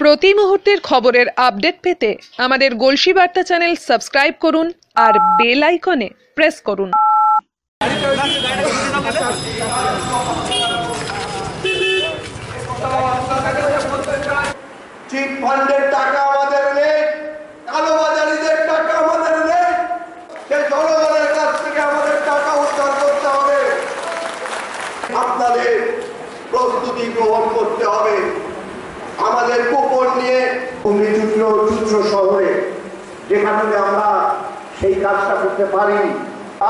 প্রতি মুহূর্তের খবরের আপডেট পেতে আমাদের গলসি বার্তা চ্যানেল সাবস্ক্রাইব করুন আর বেল আইকনে প্রেস করুন। চিট ফান্ডের টাকা আমাদের নেই, কালোবাজারিদের টাকা আমাদের নেই, সেই জনগণের কাছ থেকে আমাদের টাকা উদ্ধার করতে হবে। আপনাদের প্রস্তুতি গ্রহণ করতে হবে। আমাদের কুপন নিয়ে চুত্র শহরে যেখানে আমরা সেই কাজটা করতে পারি,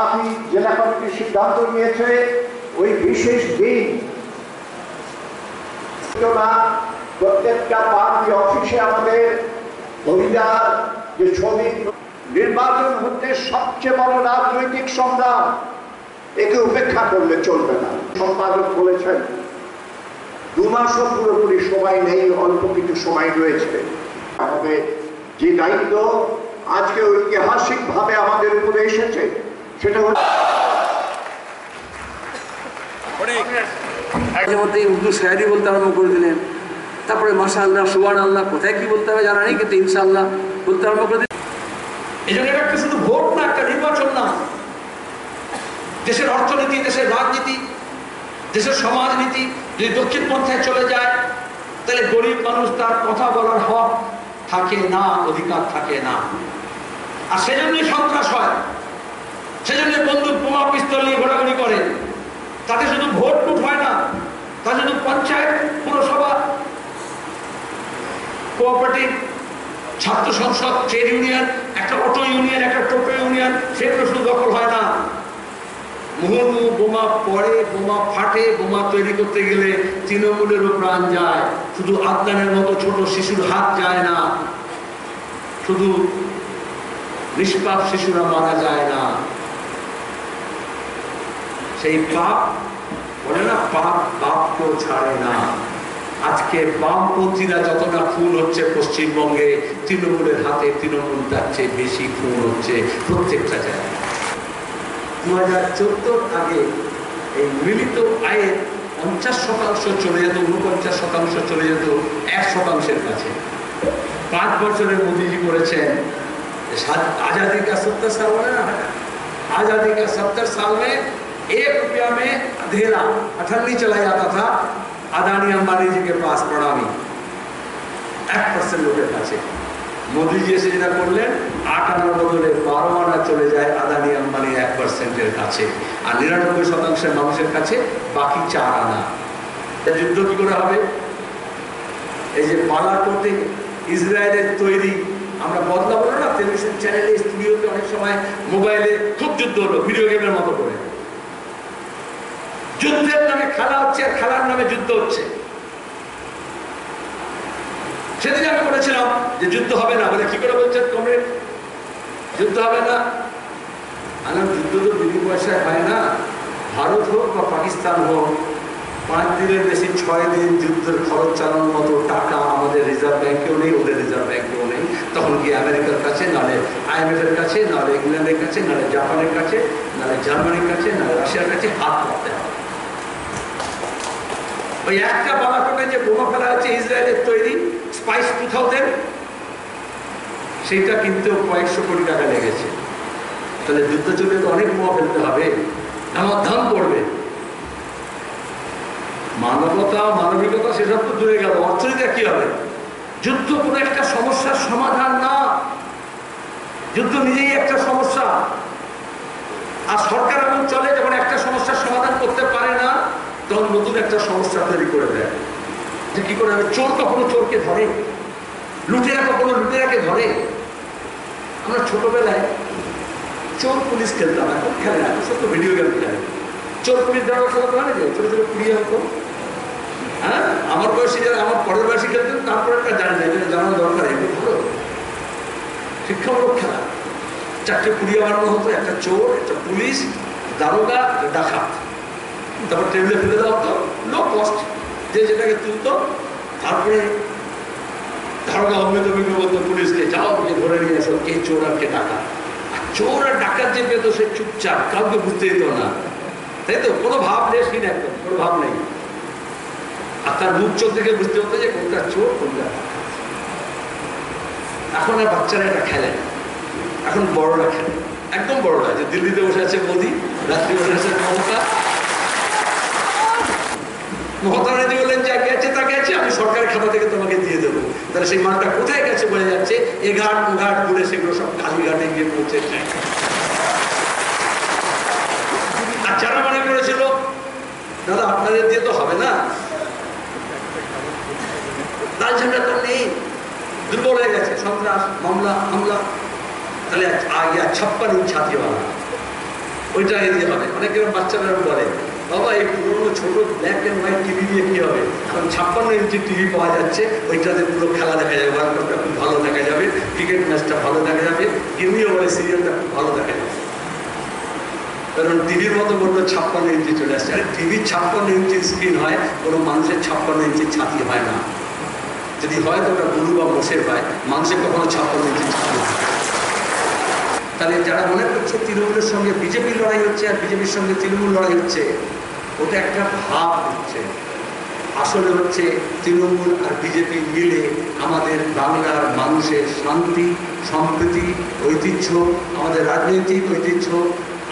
আপনি জেলা কমিটির সিদ্ধান্ত নিয়েছে ওই বিশেষ দিন প্রত্যেকটা পার্টি অফিসে আমাদের মহিলার যে ছবি, নির্বাচন হচ্ছে সবচেয়ে বড় রাজনৈতিক সংগ্রাম, একে উপেক্ষা করলে চলবে না। সম্পাদক বলেছেন 2 মাসও পুরোপুরি সময় নেই, অল্প কিছু সময় রয়েছে। আমাদের যে দায়িত্ব আজকে ঐতিহাসিক ভাবে আমাদের উপরে এসেছে সেটা উর্দু শায়রি বলতে আরম্ভ করে দিলেন। তারপরে মাশাআল্লাহ, সুবহানাল্লাহ, কোথায় কি বলতে হবে জানা নেই, কিন্তু ইনশাআল্লাহ বলতে আরম্ভ করে দিলেন। এই জন্য এটা একটা শুধু ভোট না, একটা নির্বাচন না। দেশের অর্থনীতি, দেশের রাজনীতি, দেশের সমাজনীতি যদি দক্ষিণ পন্থায় চলে যায়, তাহলে গরিব মানুষ তার কথা বলার হক থাকে না, অধিকার থাকে না। আর সেজন্যই সন্ত্রাস হয়, সেজন্য বন্দুক বোমা পিস্তল নিয়ে ঘোরাঘুরি করে। তাতে শুধু ভোট লুট হয় না, তা শুধু পঞ্চায়েত, পুরসভা, কোঅপারেটিভ, ছাত্র সংসদ, ট্রেড ইউনিয়ন, একটা অটো ইউনিয়ন, একটা টোটো ইউনিয়ন, সেগুলো শুধু দখল হয় না। মুহুর্মুহু বোমা পড়ে, বোমা ফাটে, বোমা তৈরি করতে গেলে তৃণমূলেরও প্রাণ যায়। শুধু আদনানের মতো ছোট শিশুর হাত যায় না, শুধু নিষ্পাপ শিশুরা মারা যায় না। সেই পাপ বলে না, পাপ বাপকেও ছাড়ে না। আজকে বামপন্থীরা যতটা খুন হচ্ছে পশ্চিমবঙ্গে, তৃণমূলের হাতে তৃণমূল তার চেয়ে বেশি খুন হচ্ছে প্রত্যেকটা জায়গায়। 2014 আগে এই মিলিত আয়ের 50% চলে যেত, 49% চলে যেত 1%-এর কাছে। 5 বছরের মোদীজি করেছেন आजादी का 70 साल है ना, आजादी का 70 साल में 1 रुपया में अंधेरा अठन्नी चला जाता था अदानी अंबानी जी के पास प्रणामी 1% লোকের কাছে। মোদীজি এসে যেটা করলেন, 8 আনার বদলে 12 আনা চলে যায় আদানি আম্বানি 1%-এর কাছে, আর 99% মানুষের কাছে বাকি 4 আনা। যুদ্ধ কি করে হবে? এই যে বালাকোটে ইসরায়েলের তৈরি, আমরা বদলাবো না, টেলিভিশন চ্যানেলে, স্টুডিওতে, অনেক সময় মোবাইলে খুব যুদ্ধ হলো, ভিডিও গেমের মতো করে। যুদ্ধের নামে খেলা হচ্ছে, আর খেলার নামে যুদ্ধ হচ্ছে। সেদিন আমি বলেছিলাম যে যুদ্ধ হবে না, বলে কি করে বলছেন কমরেড যুদ্ধ হবে না? যুদ্ধ তো বিধি পয়সায় হয় না। ভারত হোক বা পাকিস্তান হোক, 5 দিনের বেশি 6 দিন যুদ্ধের খরচ চালানোর মতো টাকা আমাদের রিজার্ভ ব্যাংকেও নেই, ওদের রিজার্ভ ব্যাংকেও নেই। তখন কি আমেরিকার কাছে, নাহলে IMF এর কাছে, নাহলে ইংল্যান্ডের কাছে, নাহলে জাপানের কাছে, নাহলে জার্মানির কাছে, নাহলে রাশিয়ার কাছে হাত পাততে হবে। ওই একটা বালাকোটে যে বোমা ফেলা হচ্ছে ইসরায়েলের তৈরি স্পাইস 2000, সেইটা কিনতেও কয়েকশো কোটি টাকা লেগেছে। তাহলে যুদ্ধ চলে তো অনেক বোমা ফেলতে হবে, আমার দাম পড়বে। মানবতা, মানবিকতা সেসব তো দূরে গেল, অর্থনীতি কি হবে? যুদ্ধ কোনো একটা সমস্যার সমাধান না, যুদ্ধ নিজেই একটা সমস্যা। আর সরকার এমন চলে, যখন একটা সমস্যার সমাধান করতে পারে না, তখন নতুন একটা সমস্যা তৈরি করে দেয়। যে কি করে হবে? চোর কখনো চোরকে ধরে, লুটেরা কখনো লুটেরাকে ধরে। আমরা ছোটবেলায় চোর পুলিশ খেলতাম, এখন খেলে না, সব তো ভিডিও গেম খেলে। চোর পুলিশ দেওয়ার খেলা তো হয় না, যে ছোট ছোট কুড়িয়ে হতো। হ্যাঁ, আমার বয়সী যারা আমার পরের বয়সী খেলতেন, তারপরে একটা জানি না, এটা জানানো দরকার। এগুলো ভালো শিক্ষামূলক খেলা। 4টে কুড়িয়ে বানানো হতো, একটা চোর, একটা পুলিশ, দারোগা, ডাকাত। তারপর টেবিলে ফেলে দেওয়া হতো, লো কস্ট, যে যেটাকে তুলতো। তারপরে দারোগা অমৃত বিজ্ঞ বলতো পুলিশকে, যাও গিয়ে ধরে নিয়ে আসো কে চোর আর কে ডাকাত। আর চোর আর ডাকাত যে পেতো, সে চুপচাপ, কাউকে বুঝতে দিত না, তাই তো? কোনো ভাব নেই, একদম কোনো ভাব নেই। আর তার মুখ চোখ দেখে বুঝতে হতো যে কোনটা চোর, কোনটা এখন আর বাচ্চারা এটা খেলে না, এখন বড়রা খেলে, একদম বড়রা। যে দিল্লিতে বসে আছে মোদি, রাত্রি বসে আছে মমতা ব্যানার্জি বললেন যা গেছে তা গেছে, আমি সরকারের খাতা থেকে তোমাকে দিয়ে দেবো। তাহলে সেই মালটা কোথায় গেছে বোঝা যাচ্ছে, এ ঘাট ও ঘাট ঘুরে সেগুলো সব কালীঘাটে গিয়ে পৌঁছেছে। আর যারা মনে করেছিল দাদা আপনাদের দিয়ে তো হবে না, লাল ঝান্ডা তো নেই, দুর্বল হয়ে গেছে, সন্ত্রাস মামলা হামলা, তাহলে 56 ইঞ্চ ছাতিওয়ালা ওইটা দিয়ে হবে। অনেকে বাচ্চারা বলে বাবা এই পুরোনো ছোট ব্ল্যাক অ্যান্ড হোয়াইট টিভি দিয়ে কি হবে, এখন 56 ইঞ্চি টিভি পাওয়া যাচ্ছে, ওইটাতে পুরো খেলা দেখা যাবে, ওয়ার্ল্ড কাপটা খুব ভালো দেখা যাবে, ক্রিকেট ম্যাচটা ভালো দেখা যাবে, গেমি ওভারের সিরিয়ালটা খুব ভালো দেখা যাবে। কারণ টিভির মতো বললো 56 ইঞ্চি চলে আসছে। আরে টিভির 56 ইঞ্চির স্ক্রিন হয়, কোনো মানুষের 56 ইঞ্চির ছাতি হয় না। যদি হয় তো ওটা গরু বা মোষের হয়, মানুষের কখনো 56 ইঞ্চির ছাতি হয়। তাহলে যারা মনে করছে তৃণমূলের সঙ্গে বিজেপির লড়াই হচ্ছে আর বিজেপির সঙ্গে তৃণমূল লড়াই হচ্ছে, ওটা একটা ভাব হচ্ছে। আসলে হচ্ছে তৃণমূল আর বিজেপি মিলে আমাদের বাংলার মানুষের শান্তি, সম্প্রীতি, ঐতিহ্য, আমাদের রাজনৈতিক ঐতিহ্য,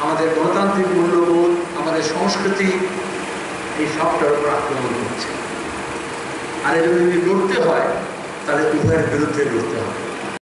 আমাদের গণতান্ত্রিক মূল্যবোধ, আমাদের সংস্কৃতি, এই সবটার উপর আক্রমণ করছে। আর এটা যদি লড়তে হয় তাহলে উভয়ের বিরুদ্ধে লড়তে হবে।